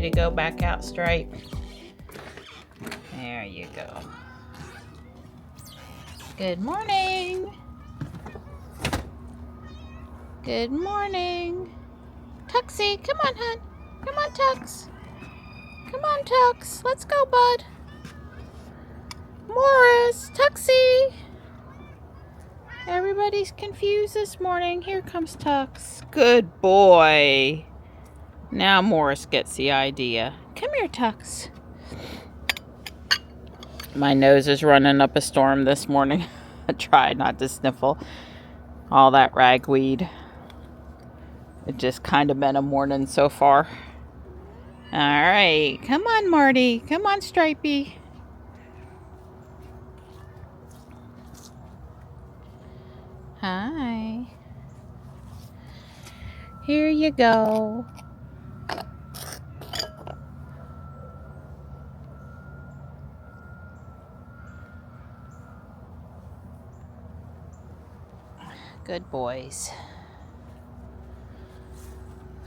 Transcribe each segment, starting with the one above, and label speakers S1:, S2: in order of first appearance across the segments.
S1: to go back out, Stripe. There you go. Good morning. Good morning. Tuxie, come on, hon. Come on, Tux. Come on, Tux. Let's go, bud. Morris, Tuxie. Everybody's confused this morning. Here comes Tux. Good boy. Now Morris gets the idea. Come here, Tux. My nose is running up a storm this morning. I tried not to sniffle all that ragweed. It just kind of been a morning so far. All right. Come on, Marty. Come on, Stripey. Hi. Here you go. Good boys.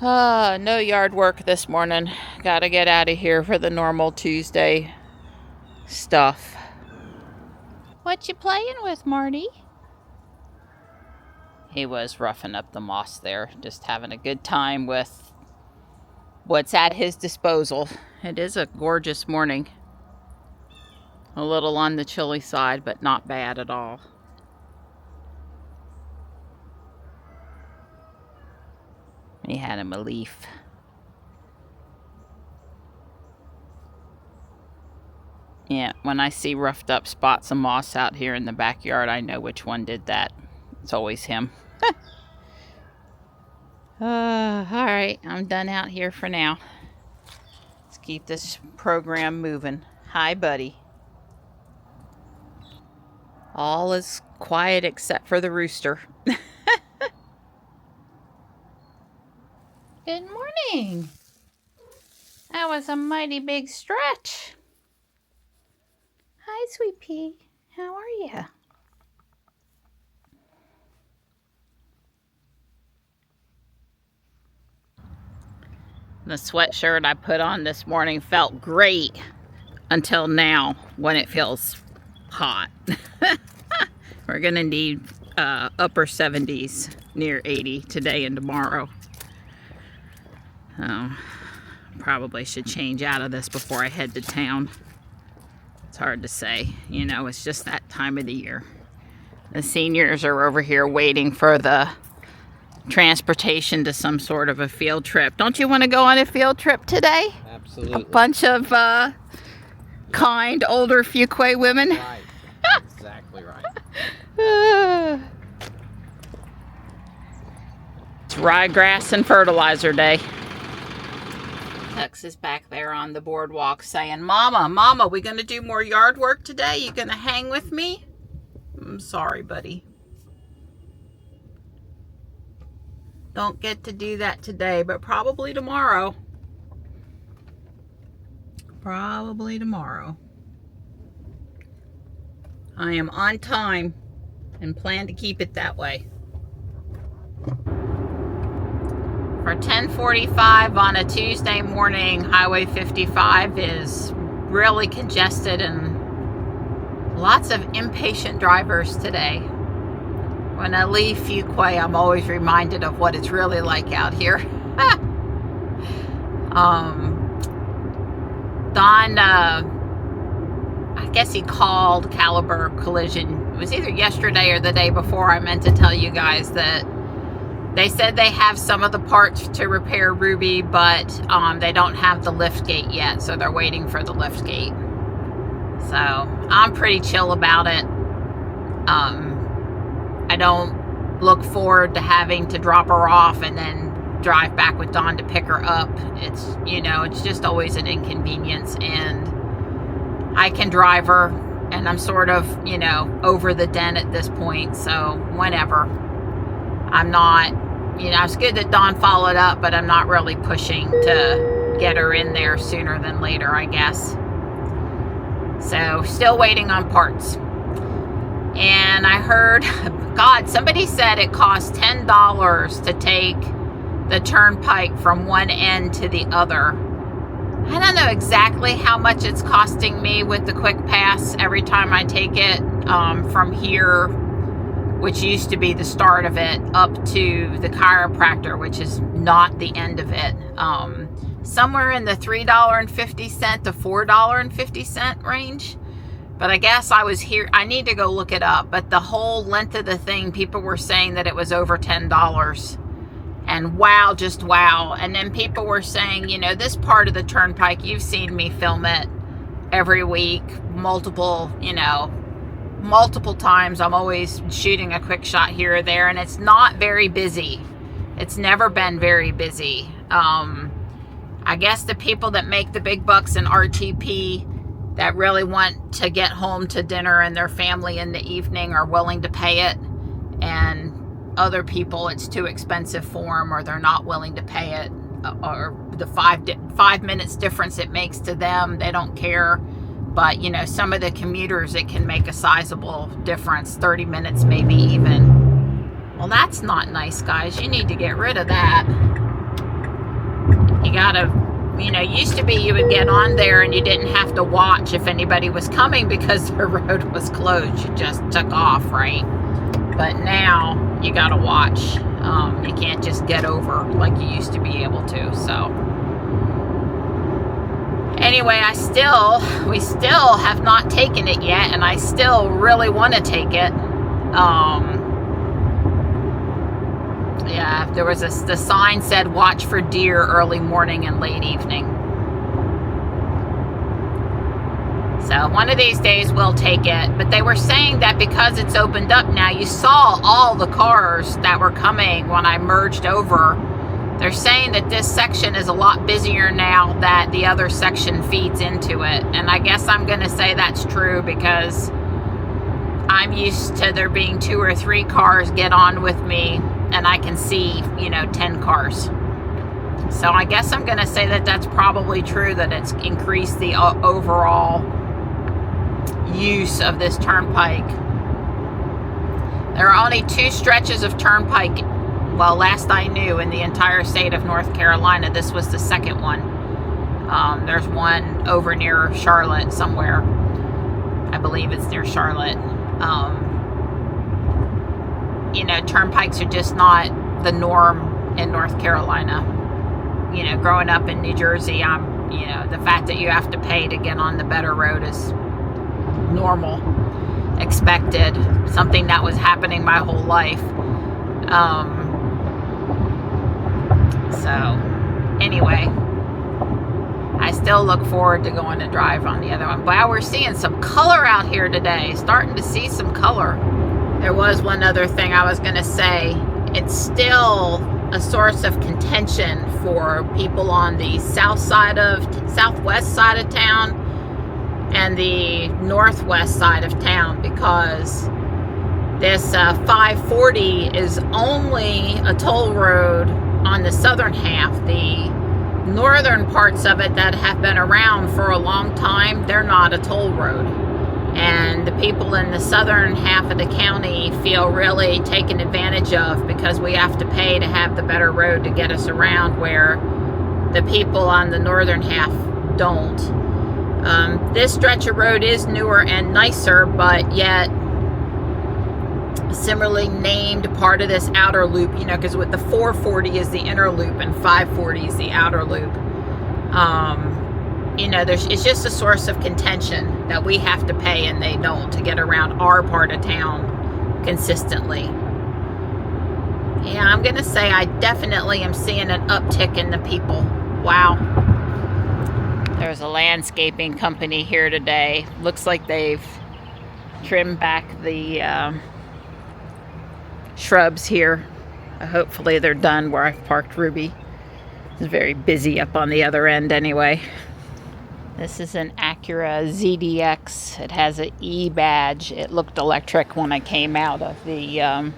S1: No yard work this morning. Gotta get out of here for the normal Tuesday stuff. What you playing with, Marty? He was roughing up the moss there, just having a good time with what's at his disposal. It is a gorgeous morning. A little on the chilly side, but not bad at all. He had him a leaf. Yeah, when I see roughed up spots of moss out here in the backyard, I know which one did that. It's always him. Alright, I'm done out here for now. Let's keep this program moving. Hi, buddy. All is quiet except for the rooster. Good morning. That was a mighty big stretch. Hi, Sweet Pea. How are you? The sweatshirt I put on this morning felt great until now when it feels hot. We're gonna need upper 70s, near 80 today and tomorrow. Probably should change out of this before I head to town. It's hard to say, you know, it's just that time of the year. The seniors are over here waiting for the transportation to some sort of a field trip. Don't you want to go on a field trip today?
S2: Absolutely.
S1: A bunch of kind older Fuquay women.
S2: Right. Exactly right.
S1: It's ryegrass and fertilizer day. Tux is back there on the boardwalk saying, Mama, we gonna do more yard work today? You gonna hang with me? I'm sorry, buddy. Don't get to do that today, but probably tomorrow. Probably tomorrow. I am on time and plan to keep it that way. For 10:45 on a Tuesday morning, Highway 55 is really congested and lots of impatient drivers today. When I leave Fuquay, I'm always reminded of what it's really like out here. Don, I guess he called Caliber Collision. It was either yesterday or the day before. I meant to tell you guys that they said they have some of the parts to repair Ruby, but they don't have the lift gate yet, so they're waiting for the lift gate. So I'm pretty chill about it. I don't look forward to having to drop her off and then drive back with Dawn to pick her up. It's, you know, it's just always an inconvenience, and I can drive her, and I'm sort of, you know, over the den at this point, so whenever. I'm not, you know, it's good that Dawn followed up, but I'm not really pushing to get her in there sooner than later, I guess. So, still waiting on parts. And I heard, God, somebody said it costs $10 to take the turnpike from one end to the other I don't know exactly how much it's costing me with the Quick Pass every time I take it from here, which used to be the start of it, up to the chiropractor, which is not the end of it. Somewhere in the $3.50 to $4.50 range. But I guess I was here. I need to go look it up. But the whole length of the thing, people were saying that it was over $10. And wow, just wow. And then people were saying, you know, this part of the turnpike, you've seen me film it every week, multiple times. I'm always shooting a quick shot here or there, and it's not very busy. It's never been very busy. I guess the people that make the big bucks in RTP that really want to get home to dinner and their family in the evening are willing to pay it, and other people it's too expensive for them, or they're not willing to pay it, or the 5 minutes difference it makes to them, they don't care. But you know, some of the commuters, it can make a sizable difference, 30 minutes maybe even. Well, that's not nice, guys. You need to get rid of that. You gotta, you know, used to be you would get on there and you didn't have to watch if anybody was coming because the road was closed. You just took off, right? But now you gotta watch. You can't just get over like you used to be able to. So anyway, we still have not taken it yet, and I still really want to take it. Yeah, there was the sign said watch for deer early morning and late evening. So one of these days we'll take it. But they were saying that because it's opened up now, you saw all the cars that were coming when I merged over. They're saying that this section is a lot busier now that the other section feeds into it. And I guess I'm going to say that's true because I'm used to there being 2 or 3 cars get on with me, and I can see, you know, 10 cars. So I guess I'm going to say that that's probably true, that it's increased the overall use of this turnpike. There are only 2 stretches of turnpike, well, last I knew, in the entire state of North Carolina. This was the second one. There's one over near Charlotte somewhere. I believe it's near Charlotte. You know, turnpikes are just not the norm in North Carolina. You know, growing up in New Jersey, you know, the fact that you have to pay to get on the better road is normal, expected, something that was happening my whole life. So anyway, I still look forward to going to drive on the other one. Wow, we're seeing some color out here today, starting to see some color. There was one other thing I was going to say. It's still a source of contention for people on the southwest side of town and the northwest side of town, because this 540 is only a toll road on the southern half. The northern parts of it that have been around for a long time, they're not a toll road. And the people in the southern half of the county feel really taken advantage of, because we have to pay to have the better road to get us around, where the people on the northern half don't. This stretch of road is newer and nicer, but yet similarly named part of this outer loop, you know, because with the 440 is the inner loop and 540 is the outer loop. You know, it's just a source of contention that we have to pay and they don't, to get around our part of town consistently. Yeah, I'm going to say I definitely am seeing an uptick in the people. Wow. There's a landscaping company here today. Looks like they've trimmed back the shrubs here. Hopefully they're done where I've parked Ruby. It's very busy up on the other end anyway. This is an Acura ZDX. It has an E badge. It looked electric when I came out of the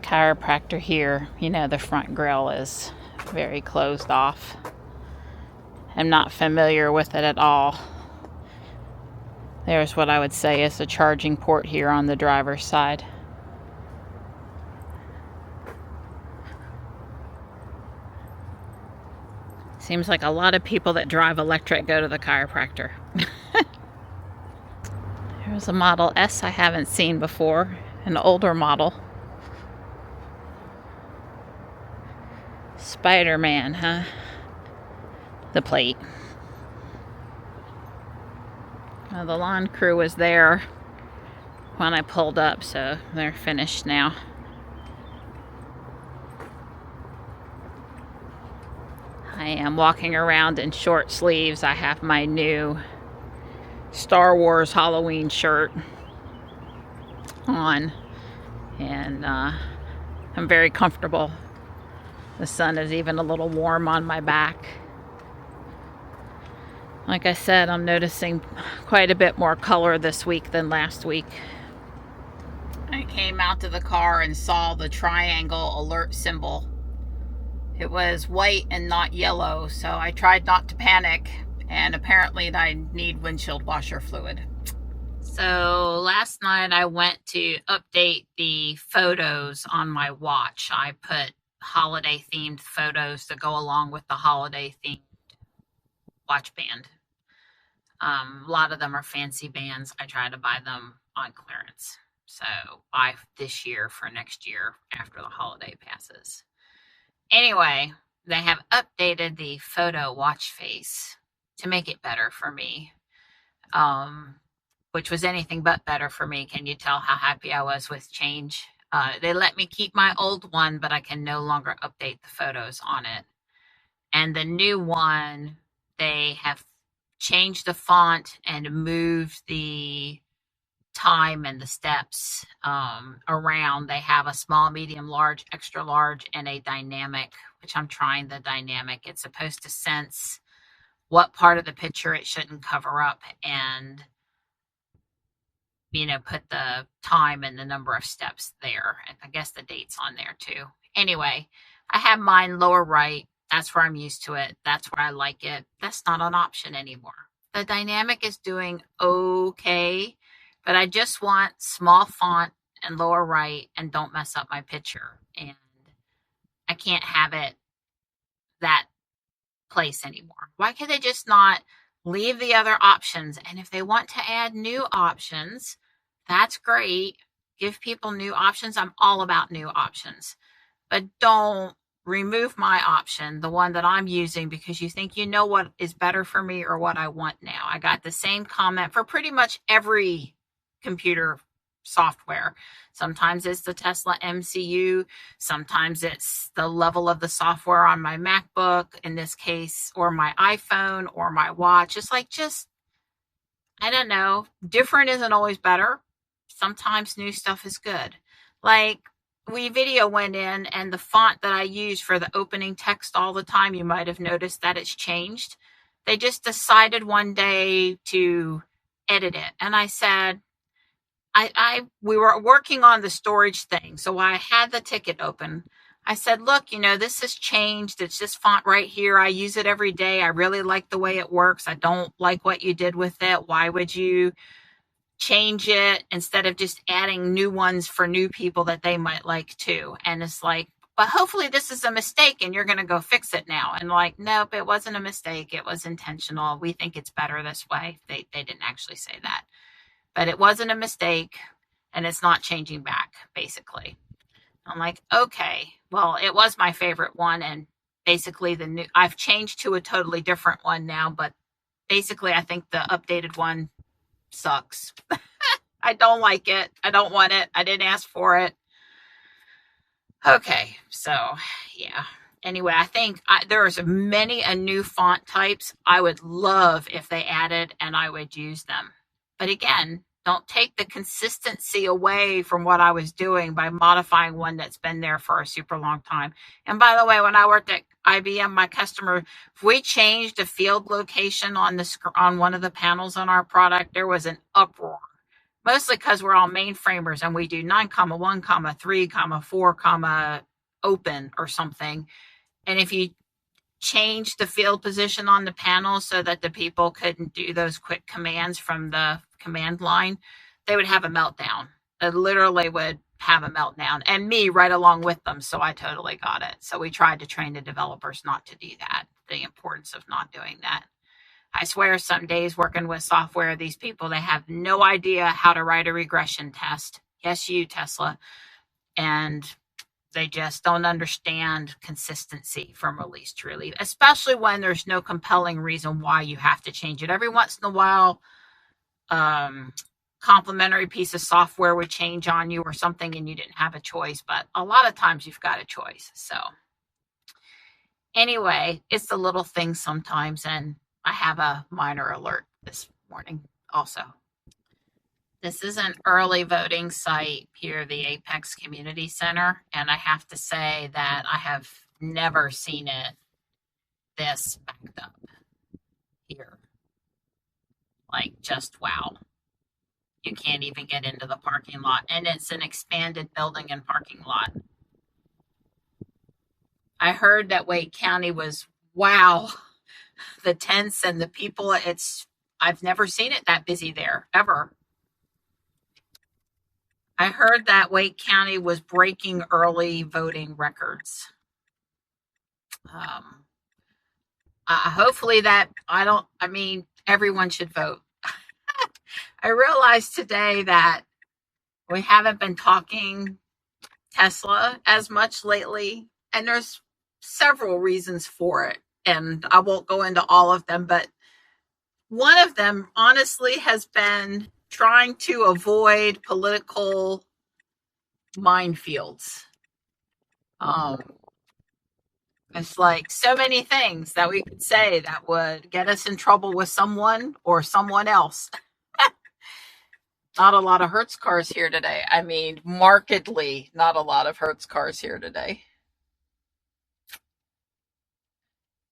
S1: chiropractor here. You know, the front grille is very closed off. I'm not familiar with it at all. There's what I would say is a charging port here on the driver's side. Seems like a lot of people that drive electric go to the chiropractor. Here's a Model S I haven't seen before, an older model. Spider-Man, huh? The plate. Well, the lawn crew was there when I pulled up, so they're finished now. I am walking around in short sleeves. I have my new Star Wars Halloween shirt on, and I'm very comfortable. The sun is even a little warm on my back. Like I said, I'm noticing quite a bit more color this week than last week. I came out to the car and saw the triangle alert symbol. It was white and not yellow, so I tried not to panic, and apparently I need windshield washer fluid. So last night I went to update the photos on my watch. I put holiday themed photos to go along with the holiday themed watch band. A lot of them are fancy bands. I try to buy them on clearance. So buy this year for next year after the holiday passes. Anyway, they have updated the photo watch face to make it better for me, which was anything but better for me. Can you tell how happy I was with change? They let me keep my old one, but I can no longer update the photos on it. And the new one, they have changed the font and moved the time and the steps around. They have a small, medium, large, extra large, and a dynamic, which I'm trying the dynamic. It's supposed to sense what part of the picture it shouldn't cover up and, you know, put the time and the number of steps there. And I guess the date's on there too. Anyway, I have mine lower right. That's where I'm used to it. That's where I like it. That's not an option anymore. The dynamic is doing okay, but I just want small font and lower right and don't mess up my picture. And I can't have it that place anymore. Why could they just not leave the other options? And if they want to add new options, that's great. Give people new options. I'm all about new options. But don't remove my option, the one that I'm using, because you think you know what is better for me or what I want now. I got the same comment for pretty much every computer software. Sometimes it's the Tesla MCU. Sometimes it's the level of the software on my MacBook, in this case, or my iPhone or my watch. It's like, just, I don't know. Different isn't always better. Sometimes new stuff is good. Like, video went in, and the font that I use for the opening text all the time, you might have noticed that it's changed. They just decided one day to edit it. And I said, we were working on the storage thing, so I had the ticket open. I said, look, you know, this has changed. It's this font right here. I use it every day. I really like the way it works. I don't like what you did with it. Why would you change it instead of just adding new ones for new people that they might like too? And it's like, but hopefully this is a mistake and you're going to go fix it now. And like, nope, it wasn't a mistake. It was intentional. We think it's better this way. They didn't actually say that, but it wasn't a mistake and it's not changing back, basically. I'm like, okay, well, it was my favorite one. And basically I've changed to a totally different one now, but basically I think the updated one sucks. I don't like it. I don't want it. I didn't ask for it. Okay, so yeah. Anyway, I think there's many new font types I would love if they added, and I would use them. But again, don't take the consistency away from what I was doing by modifying one that's been there for a super long time. And by the way, when I worked at IBM, my customer, if we changed a field location on one of the panels on our product, there was an uproar. Mostly because we're all mainframers and we do 9, 1, 3, 4, open or something. And if you change the field position on the panel so that the people couldn't do those quick commands from the command line, they would have a meltdown. It literally would have a meltdown, and me right along with them. So I totally got it. So we tried to train the developers not to do that. the importance of not doing that. I swear some days working with software, these people, they have no idea how to write a regression test. Yes, you, Tesla. And they just don't understand consistency from release to release, especially when there's no compelling reason why you have to change it. Every once in a while, complimentary piece of software would change on you or something and you didn't have a choice, but a lot of times you've got a choice. So anyway, it's the little things sometimes, and I have a minor alert this morning also. This is an early voting site here, the Apex Community Center, and I have to say that I have never seen it this backed up here. Like, just wow. You can't even get into the parking lot, and it's an expanded building and parking lot. I heard that Wake County was, wow, the tents and the people, I've never seen it that busy there, ever. I heard that Wake County was breaking early voting records. Hopefully everyone should vote. I realized today that we haven't been talking Tesla as much lately, and there's several reasons for it, and I won't go into all of them, but one of them honestly has been trying to avoid political minefields. It's like so many things that we could say that would get us in trouble with someone or someone else. Not a lot of Hertz cars here today. I mean, markedly not a lot of Hertz cars here today.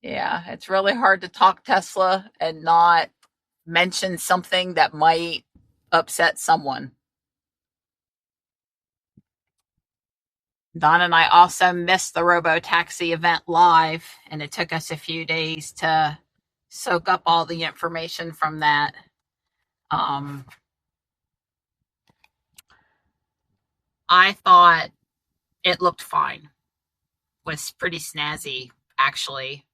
S1: Yeah, it's really hard to talk Tesla and not mention something that might upset someone. Don and I also missed the robo-taxi event live, and it took us a few days to soak up all the information from that. I thought it looked fine. Was pretty snazzy, actually.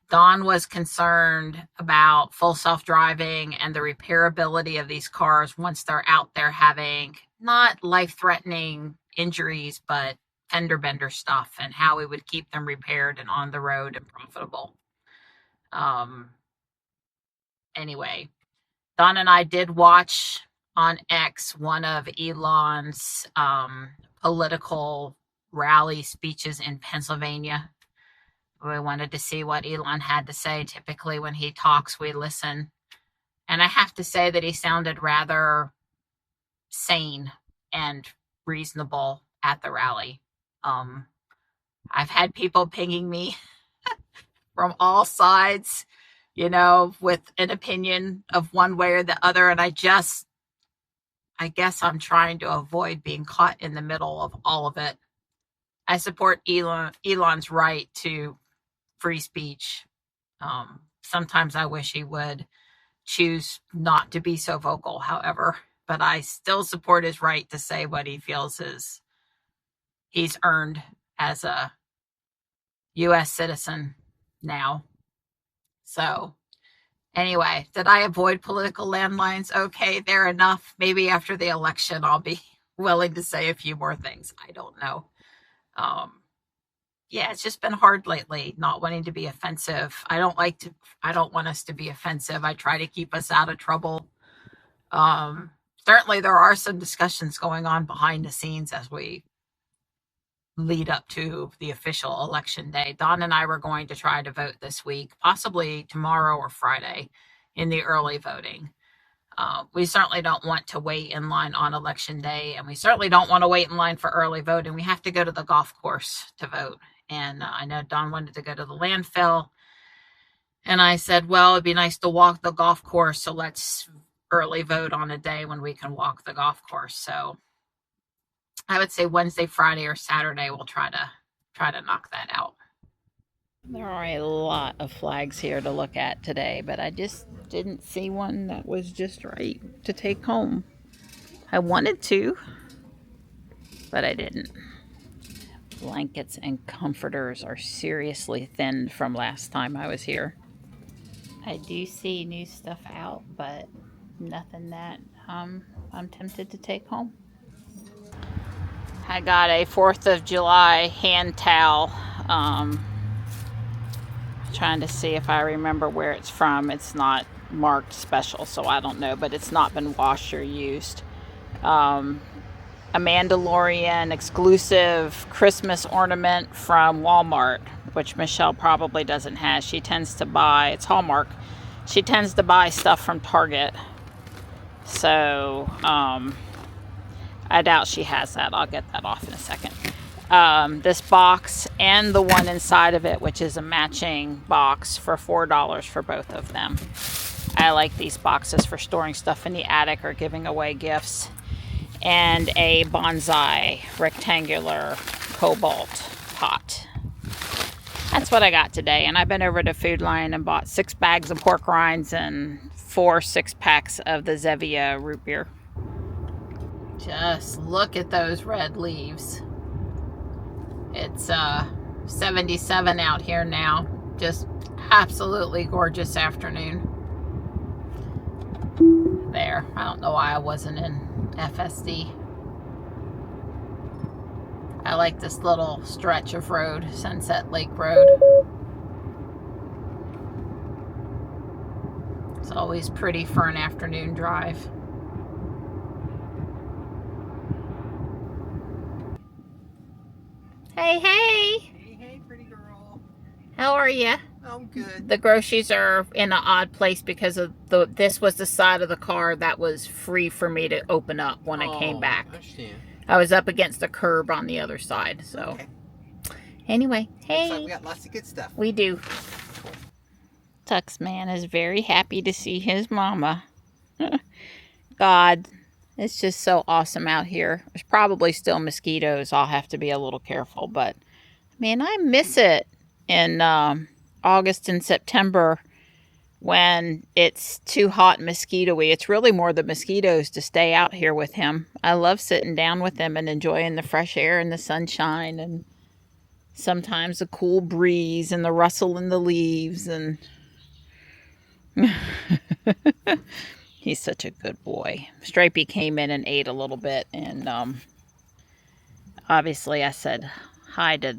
S1: Don was concerned about full self-driving and the repairability of these cars once they're out there having not life-threatening injuries, but fender bender stuff, and how we would keep them repaired and on the road and profitable. Anyway, Don and I did watch on X one of Elon's political rally speeches in Pennsylvania. We wanted to see what Elon had to say. Typically when he talks, we listen. And I have to say that he sounded rather sane and reasonable at the rally. I've had people pinging me from all sides, with an opinion of one way or the other. And I guess I'm trying to avoid being caught in the middle of all of it. I support Elon's right to free speech. Sometimes I wish he would choose not to be so vocal, however, but I still support his right to say what he feels he's earned as a U.S. citizen now. So anyway, did I avoid political landmines? Okay, they're enough. Maybe after the election, I'll be willing to say a few more things. I don't know. Yeah, it's just been hard lately, not wanting to be offensive. I don't want us to be offensive. I try to keep us out of trouble. Certainly there are some discussions going on behind the scenes as we lead up to the official election day. Don and I were going to try to vote this week, possibly tomorrow or Friday, in the early voting. We certainly don't want to wait in line on election day, and we certainly don't want to wait in line for early voting. We have to go to the golf course to vote. And I know Don wanted to go to the landfill. And I said, well, it'd be nice to walk the golf course, so let's early vote on a day when we can walk the golf course. So I would say Wednesday, Friday, or Saturday, we'll try to knock that out. There are a lot of flags here to look at today, but I just didn't see one that was just right to take home. I wanted to, but I didn't. Blankets and comforters are seriously thinned from last time I was here. I do see new stuff out, but nothing that I'm tempted to take home. I got a 4th of July hand towel. Trying to see if I remember where it's from. It's not marked special, so I don't know, but it's not been washed or used. A Mandalorian exclusive Christmas ornament from Walmart, which Michelle probably doesn't have. She tends to buy, it's Hallmark, she tends to buy stuff from Target. So, I doubt she has that. I'll get that off in a second. This box and the one inside of it, which is a matching box, for $4 for both of them. I like these boxes for storing stuff in the attic or giving away gifts. And a bonsai rectangular cobalt pot. That's what I got today. And I've been over to Food Lion and bought 6 bags of pork rinds and 4 6-packs of the Zevia root beer. Just look at those red leaves. It's 77 out here now. Just absolutely gorgeous afternoon. There. I don't know why I wasn't in FSD. I like this little stretch of road, Sunset Lake Road. It's always pretty for an afternoon drive. Hey, hey!
S2: Hey, hey, pretty girl.
S1: How are you?
S2: I'm good.
S1: The groceries are in an odd place because of this was the side of the car that was free for me to open up when I came back.
S2: I understand.
S1: I was up against the curb on the other side, so.
S2: Okay.
S1: Anyway, hey.
S2: Looks like we got lots of good stuff.
S1: We do. Tux Man is very happy to see his mama. God, it's just so awesome out here. There's probably still mosquitoes. I'll have to be a little careful, but man, I miss it in August and September when it's too hot and mosquito-y. It's really more the mosquitoes to stay out here with him. I love sitting down with him and enjoying the fresh air and the sunshine and sometimes a cool breeze and the rustle in the leaves. And he's such a good boy. Stripey came in and ate a little bit, and obviously I said hi to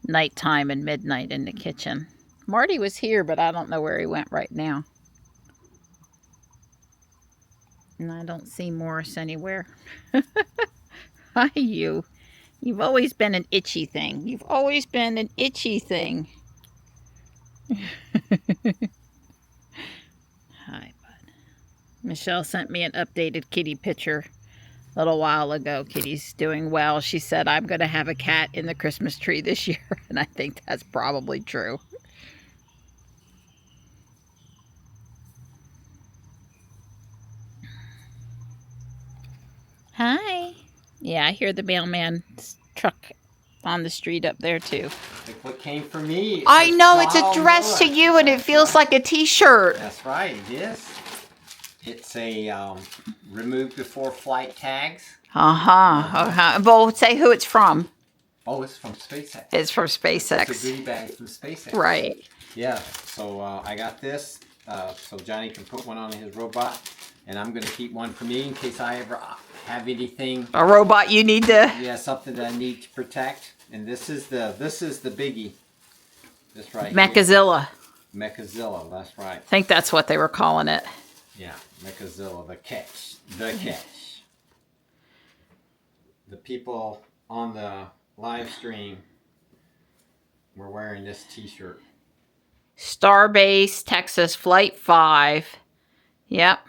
S1: nighttime and midnight in the kitchen. Marty was here, but I don't know where he went right now. And I don't see Morris anywhere. Hi, you. You've always been an itchy thing. You've always been an itchy thing. Hi, bud. Michelle sent me an updated kitty picture a little while ago. Kitty's doing well. She said, I'm going to have a cat in the Christmas tree this year. And I think that's probably true. Hi. Yeah, I hear the mailman's truck on the street up there too.
S2: Look what came for me.
S1: I know, it's addressed to you and it feels like a t-shirt.
S2: That's right, it is. It's a remove before flight tags.
S1: Well, say who it's from.
S2: Oh, it's from SpaceX.
S1: It's from SpaceX.
S2: It's a goodie bag from SpaceX.
S1: Right.
S2: Yeah, so I got this so Johnny can put one on his robot. And I'm going to keep one for me in case I ever have anything.
S1: A robot you need to...
S2: Yeah, something that I need to protect. And this is the biggie. This right
S1: Mechazilla.
S2: here. Mechazilla, that's right.
S1: I think that's what they were calling it.
S2: Yeah, Mechazilla, the catch. The catch. The people on the live stream were wearing this t-shirt.
S1: Starbase, Texas, Flight 5. Yep.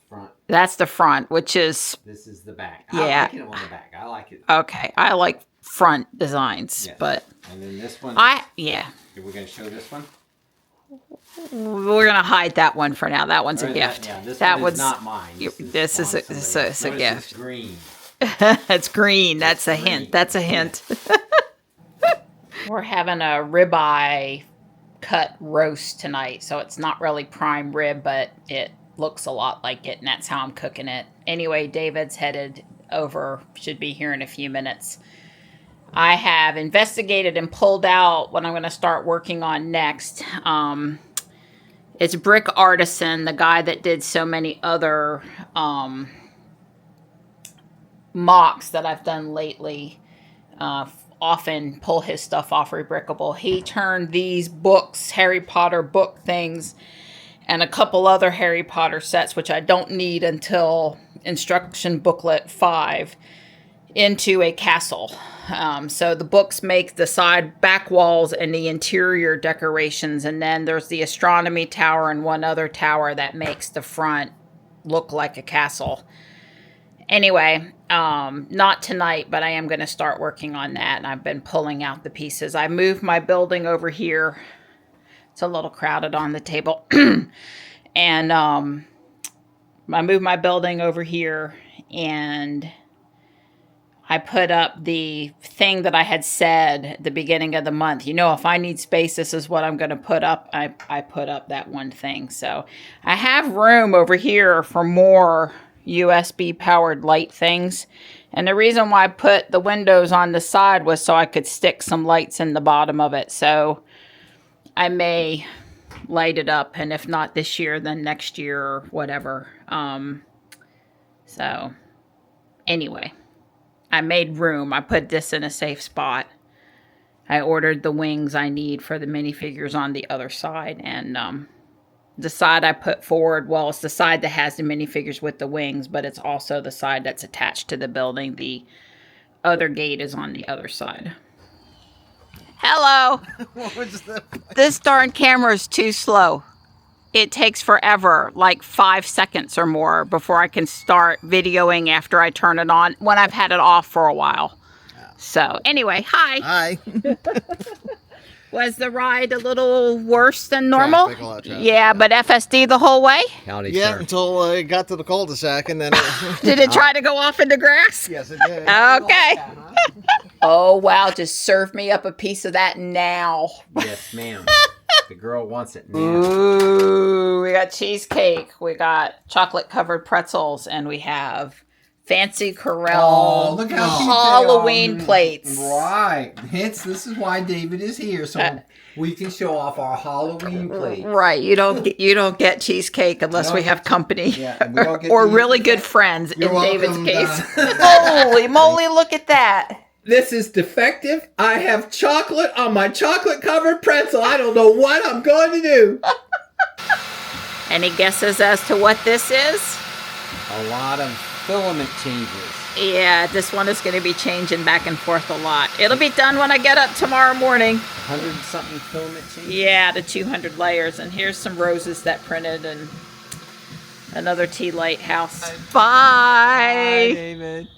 S2: Front.
S1: That's the front, which is...
S2: This is the back.
S1: Yeah.
S2: I like it on the back. I like it.
S1: Okay. I like front designs,
S2: Yes.
S1: but...
S2: And then this one...
S1: Yeah.
S2: Are we going to show this one?
S1: We're going to hide that one for now. That one's a gift.
S2: Yeah, this
S1: that
S2: one is
S1: one's
S2: not mine.
S1: This is a gift.
S2: It's green.
S1: It's green. That's a hint. That's a hint. We're having a ribeye cut roast tonight, so it's not really prime rib, but it looks a lot like it, and that's how I'm cooking it. Anyway, David's headed over. Should be here in a few minutes. I have investigated and pulled out what I'm going to start working on next. It's Brick Artisan, the guy that did so many other mocks that I've done lately. Often pull his stuff off Rebrickable. He turned these books, Harry Potter book things, and a couple other Harry Potter sets, which I don't need until instruction booklet 5, into a castle. So the books make the side back walls and the interior decorations, and then there's the astronomy tower and one other tower that makes the front look like a castle. Anyway, not tonight, but I am going to start working on that, and I've been pulling out the pieces. I moved my building over here. It's a little crowded on the table. And I moved my building over here, and I put up the thing that I had said at the beginning of the month. You know, if I need space, this is what I'm going to put up. I put up that one thing. So I have room over here for more USB powered light things. And the reason why I put the windows on the side was so I could stick some lights in the bottom of it. So I may light it up, and if not this year, then next year or whatever. So anyway, I made room. I put this in a safe spot. I ordered the wings I need for the minifigures on the other side, and the side I put forward, well, it's the side that has the minifigures with the wings, but it's also the side that's attached to the building. The other gate is on the other side. Hello.
S3: What was that?
S1: This darn camera is too slow. It takes forever, like 5 seconds or more, before I can start videoing after I turn it on when I've had it off for a while. So anyway, hi.
S3: Hi.
S1: Was the ride a little worse than normal?
S3: Traffic, a lot of traffic.
S1: Yeah, but FSD the whole way?
S2: Howdy,
S3: Yeah,
S2: sir.
S3: until I got to the cul-de-sac, and then it...
S1: Did it try to go off in the grass?
S3: Yes, it did.
S1: Okay. Oh, wow. Just serve me up a piece of that now.
S2: Yes, ma'am. The girl wants it now.
S1: Ooh, we got cheesecake. We got chocolate-covered pretzels, and we have fancy Corel
S4: look how cute
S1: Halloween
S4: they are.
S1: plates.
S4: Right. Hence, this is why David is here, so we can show off our Halloween plates.
S1: Right. You don't get cheesecake unless we have company.
S4: Yeah, and we don't get
S1: or
S4: to
S1: really
S4: eat
S1: good friends
S4: You're
S1: in David's
S4: welcome,
S1: case. Holy moly, look at that.
S4: This is defective. I have chocolate on my chocolate-covered pretzel. I don't know what I'm going to do.
S1: Any guesses as to what this is?
S2: A lot of filament changes.
S1: Yeah, this one is going to be changing back and forth a lot. It'll be done when I get up tomorrow morning.
S2: 100-something filament changes?
S1: Yeah, the 200 layers. And here's some roses that printed and another tea lighthouse. Bye.
S2: David.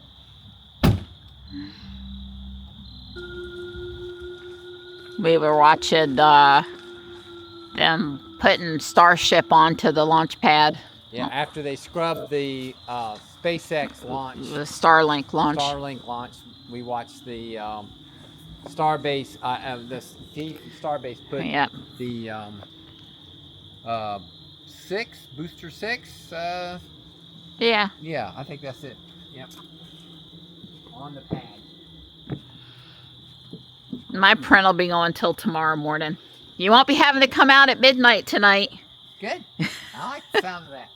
S1: We were watching them putting Starship onto the launch pad.
S5: Yeah, after they scrubbed the SpaceX launch,
S1: The Starlink launch.
S5: Starlink launch, we watched the Starbase, Starbase put
S1: Yep.
S5: the booster 6.
S1: Yeah.
S5: Yeah, I think that's it. Yep. On the pad.
S1: My print will be going till tomorrow morning. You won't be having to come out at midnight tonight.
S5: Good. I like the sound of that.